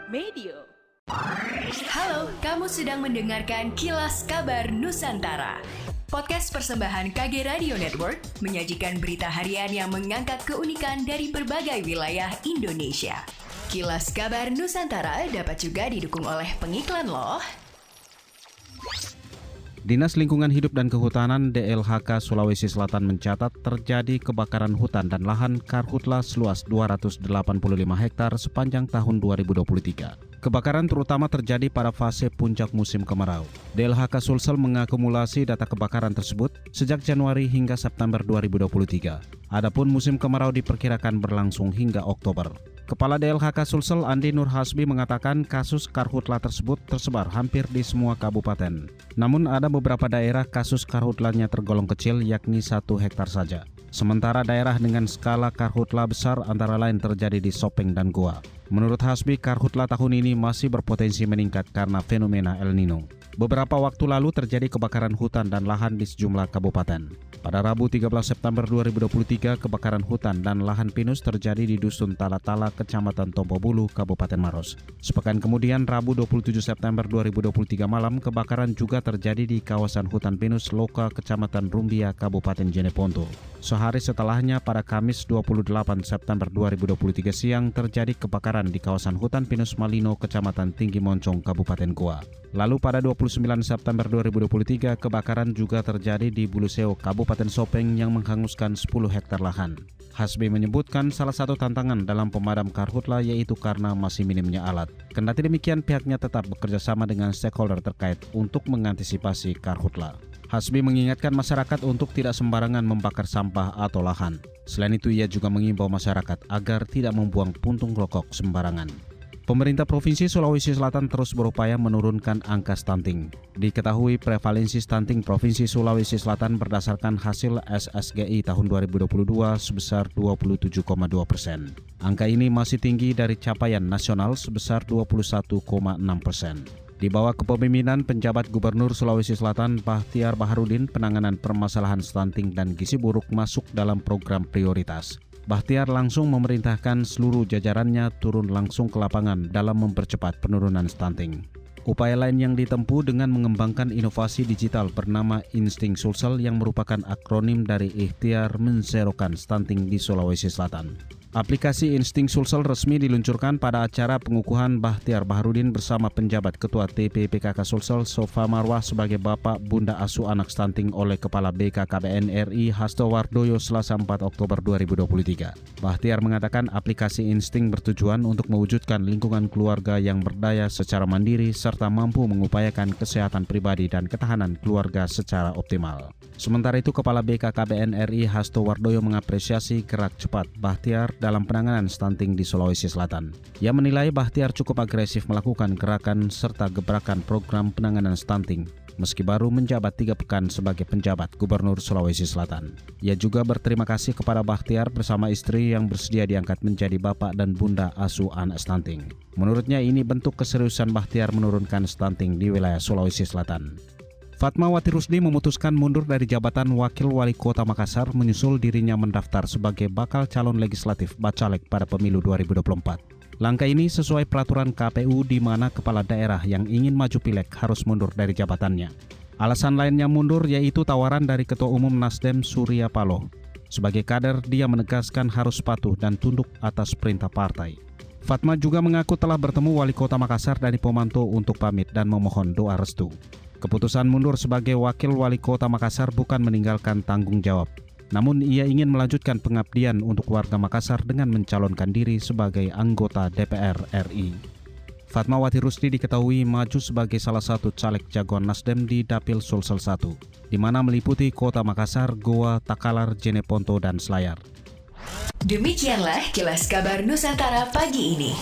Medio. Halo, kamu sedang mendengarkan Kilas Kabar Nusantara. Podcast persembahan KG Radio Network menyajikan berita harian yang mengangkat keunikan dari berbagai wilayah Indonesia. Kilas Kabar Nusantara dapat juga didukung oleh pengiklan loh. Dinas Lingkungan Hidup dan Kehutanan DLHK Sulawesi Selatan mencatat terjadi kebakaran hutan dan lahan karhutla seluas 285 hektar sepanjang tahun 2023. Kebakaran terutama terjadi pada fase puncak musim kemarau. DLHK Sulsel mengakumulasi data kebakaran tersebut sejak Januari hingga September 2023. Adapun musim kemarau diperkirakan berlangsung hingga Oktober. Kepala DLHK Sulsel Andi Nur Hasbi mengatakan kasus karhutla tersebut tersebar hampir di semua kabupaten. Namun ada beberapa daerah kasus karhutlanya tergolong kecil yakni 1 hektar saja. Sementara daerah dengan skala karhutla besar antara lain terjadi di Sopeng dan Goa. Menurut Hasbi, karhutla tahun ini masih berpotensi meningkat karena fenomena El Nino. Beberapa waktu lalu terjadi kebakaran hutan dan lahan di sejumlah kabupaten. Pada Rabu 13 September 2023, kebakaran hutan dan lahan pinus terjadi di Dusun Tala-Tala, Kecamatan Tompobulu, Kabupaten Maros. Sepekan kemudian, Rabu 27 September 2023 malam, kebakaran juga terjadi di kawasan hutan pinus Loka, Kecamatan Rumbia, Kabupaten Jeneponto. Sehari setelahnya, pada Kamis 28 September 2023 siang, terjadi kebakaran di kawasan hutan pinus Malino, Kecamatan Tinggi Moncong, Kabupaten Goa. Lalu pada 29 September 2023, kebakaran juga terjadi di Buluseo, Kabupaten Sopeng yang menghanguskan 10 hektar lahan. Hasbi menyebutkan salah satu tantangan dalam pemadam karhutla yaitu karena masih minimnya alat. Kendati demikian, pihaknya tetap bekerja sama dengan stakeholder terkait untuk mengantisipasi karhutla. Hasbi mengingatkan masyarakat untuk tidak sembarangan membakar sampah atau lahan. Selain itu, ia juga mengimbau masyarakat agar tidak membuang puntung rokok sembarangan. Pemerintah Provinsi Sulawesi Selatan terus berupaya menurunkan angka stunting. Diketahui prevalensi stunting Provinsi Sulawesi Selatan berdasarkan hasil SSGI tahun 2022 sebesar 27,2%. Angka ini masih tinggi dari capaian nasional sebesar 21,6%. Di bawah kepemimpinan penjabat Gubernur Sulawesi Selatan Bahtiar Baharudin, penanganan permasalahan stunting dan gizi buruk masuk dalam program prioritas. Bahtiar langsung memerintahkan seluruh jajarannya turun langsung ke lapangan dalam mempercepat penurunan stunting. Upaya lain yang ditempuh dengan mengembangkan inovasi digital bernama Insting Sulsel yang merupakan akronim dari ikhtiar menzerokan stunting di Sulawesi Selatan. Aplikasi Insting Sulsel resmi diluncurkan pada acara pengukuhan Bahtiar Baharudin bersama penjabat Ketua TPPKK Sulsel Sofa Marwah sebagai Bapak Bunda Asuh Anak Stunting oleh Kepala BKKBN RI Hasto Wardoyo Selasa 4 Oktober 2023. Bahtiar mengatakan aplikasi Insting bertujuan untuk mewujudkan lingkungan keluarga yang berdaya secara mandiri serta mampu mengupayakan kesehatan pribadi dan ketahanan keluarga secara optimal. Sementara itu, Kepala BKKBN RI Hasto Wardoyo mengapresiasi gerak cepat Bahtiar dalam penanganan stunting di Sulawesi Selatan. Ia menilai Bahtiar cukup agresif melakukan gerakan serta gebrakan program penanganan stunting, meski baru menjabat 3 pekan sebagai penjabat Gubernur Sulawesi Selatan. Ia juga berterima kasih kepada Bahtiar bersama istri yang bersedia diangkat menjadi bapak dan bunda asuh anak stunting. Menurutnya ini bentuk keseriusan Bahtiar menurunkan stunting di wilayah Sulawesi Selatan. Fatmawati Rusdi memutuskan mundur dari jabatan Wakil Wali Kota Makassar menyusul dirinya mendaftar sebagai bakal calon legislatif Bacalek pada pemilu 2024. Langkah ini sesuai peraturan KPU di mana kepala daerah yang ingin maju pileg harus mundur dari jabatannya. Alasan lainnya mundur yaitu tawaran dari Ketua Umum Nasdem Surya Paloh. Sebagai kader, dia menegaskan harus patuh dan tunduk atas perintah partai. Fatma juga mengaku telah bertemu Wali Kota Makassar Dani Pomanto untuk pamit dan memohon doa restu. Keputusan mundur sebagai Wakil Wali Kota Makassar bukan meninggalkan tanggung jawab. Namun ia ingin melanjutkan pengabdian untuk warga Makassar dengan mencalonkan diri sebagai anggota DPR RI. Fatmawati Rusdi diketahui maju sebagai salah satu caleg jagoan Nasdem di Dapil Sulsel 1, di mana meliputi Kota Makassar, Goa, Takalar, Jeneponto, dan Selayar. Demikianlah Kilas Kabar Nusantara pagi ini.